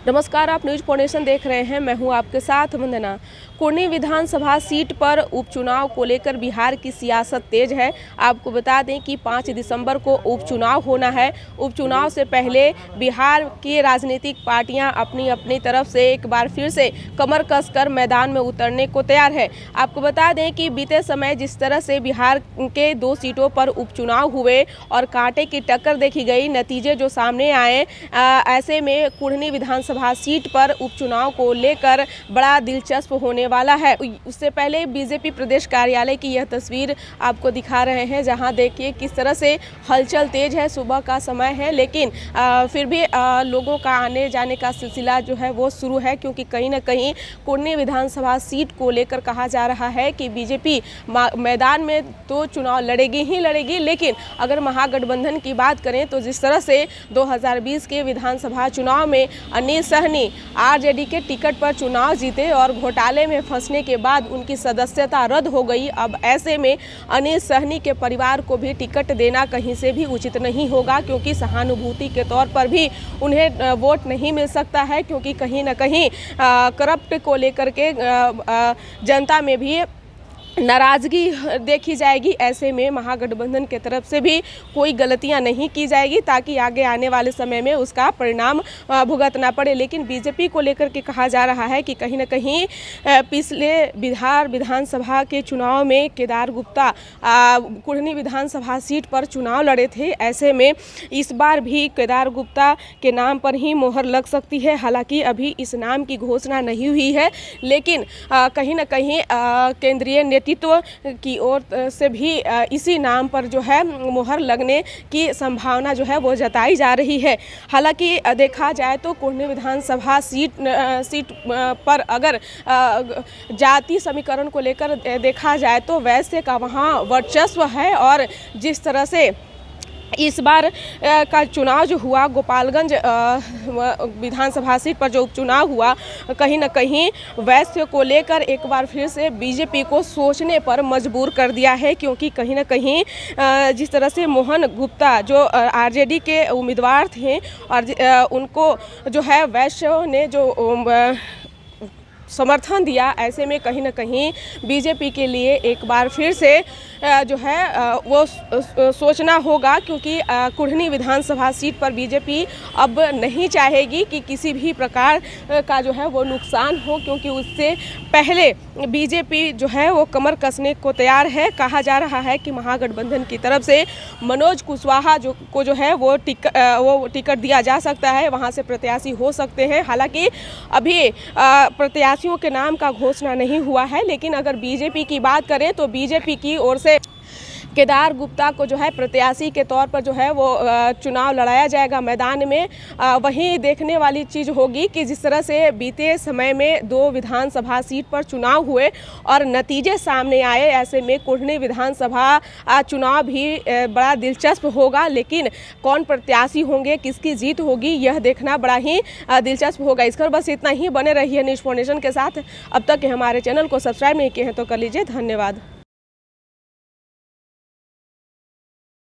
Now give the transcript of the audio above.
नमस्कार, आप news foundation देख रहे हैं। मैं हूं आपके साथ वंदना। कुढ़नी विधानसभा सीट पर उपचुनाव को लेकर बिहार की सियासत तेज है। आपको बता दें कि 5 दिसंबर को उपचुनाव होना है। उपचुनाव से पहले बिहार की राजनीतिक पार्टियां अपनी अपनी तरफ से एक बार फिर से कमर कसकर मैदान में उतरने को तैयार है। आपको बता दें कि बीते समय जिस तरह से बिहार के 2 सीटों पर उपचुनाव हुए और कांटे की टक्कर देखी गई, नतीजे जो सामने आए, ऐसे में कुढ़नी विधानसभा सीट पर उपचुनाव को लेकर बड़ा दिलचस्प होने वाला है। उससे पहले बीजेपी प्रदेश कार्यालय की यह तस्वीर आपको दिखा रहे हैं, जहां देखिए किस तरह से हलचल तेज है। सुबह का समय है, लेकिन फिर भी लोगों का आने जाने का सिलसिला जो है वो शुरू है, क्योंकि कहीं ना कहीं कुढ़नी विधानसभा सीट को लेकर कहा जा रहा है कि बीजेपी मैदान में तो चुनाव लड़ेगी ही लड़ेगी, लेकिन अगर महागठबंधन की बात करें तो जिस तरह से 2020 के विधानसभा चुनाव में अनिल सहनी आरजेडी के टिकट पर चुनाव जीते और घोटाले में फंसने के बाद उनकी सदस्यता रद्द हो गई। अब ऐसे में अनिल सहनी के परिवार को भी टिकट देना कहीं से भी उचित नहीं होगा, क्योंकि सहानुभूति के तौर पर भी उन्हें वोट नहीं मिल सकता है, क्योंकि कहीं ना कहीं करप्ट को लेकर के जनता में भी नाराज़गी देखी जाएगी। ऐसे में महागठबंधन के तरफ से भी कोई गलतियां नहीं की जाएगी, ताकि आगे आने वाले समय में उसका परिणाम भुगतना पड़े। लेकिन बीजेपी को लेकर के कहा जा रहा है कि कहीं ना कहीं पिछले बिहार विधानसभा के चुनाव में केदार गुप्ता कुढ़नी विधानसभा सीट पर चुनाव लड़े थे। ऐसे में इस बार भी केदार गुप्ता के नाम पर ही मोहर लग सकती है। हालांकि अभी इस नाम की घोषणा नहीं हुई है, लेकिन कहीं ना कहीं केंद्रीय नेतृत्व की ओर से भी इसी नाम पर जो है मोहर लगने की संभावना जो है वो जताई जा रही है। हालांकि देखा जाए तो कुढ़नी विधानसभा सीट पर अगर जाति समीकरण को लेकर देखा जाए तो वैश्य का वहाँ वर्चस्व है, और जिस तरह से इस बार का चुनाव जो हुआ गोपालगंज विधानसभा सीट पर जो उपचुनाव हुआ, कहीं ना कहीं वैश्य को लेकर एक बार फिर से बीजेपी को सोचने पर मजबूर कर दिया है, क्योंकि कहीं ना कहीं जिस तरह से मोहन गुप्ता जो आरजेडी के उम्मीदवार थे और उनको जो है वैश्य ने जो समर्थन दिया, ऐसे में कहीं ना कहीं बीजेपी के लिए एक बार फिर से जो है वो सोचना होगा, क्योंकि कुढ़नी विधानसभा सीट पर बीजेपी अब नहीं चाहेगी कि किसी भी प्रकार का जो है वो नुकसान हो, क्योंकि उससे पहले बीजेपी जो है वो कमर कसने को तैयार है। कहा जा रहा है कि महागठबंधन की तरफ से मनोज कुशवाहा को जो है वो टिकट दिया जा सकता है, वहाँ से प्रत्याशी हो सकते हैं। हालांकि अभी प्रत्याशियों के नाम का घोषणा नहीं हुआ है, लेकिन अगर बीजेपी की बात करें तो बीजेपी की ओर से केदार गुप्ता को जो है प्रत्याशी के तौर पर जो है वो चुनाव लड़ाया जाएगा मैदान में। वहीं देखने वाली चीज़ होगी कि जिस तरह से बीते समय में 2 विधानसभा सीट पर चुनाव हुए और नतीजे सामने आए, ऐसे में कुढ़नी विधानसभा चुनाव भी बड़ा दिलचस्प होगा। लेकिन कौन प्रत्याशी होंगे, किसकी जीत होगी, यह देखना बड़ा ही दिलचस्प होगा। इस पर बस इतना ही। बने रहिए न्यूज़ फाउंडेशन के साथ। अब तक हमारे चैनल को सब्सक्राइब नहीं किए हैं तो कर लीजिए। धन्यवाद।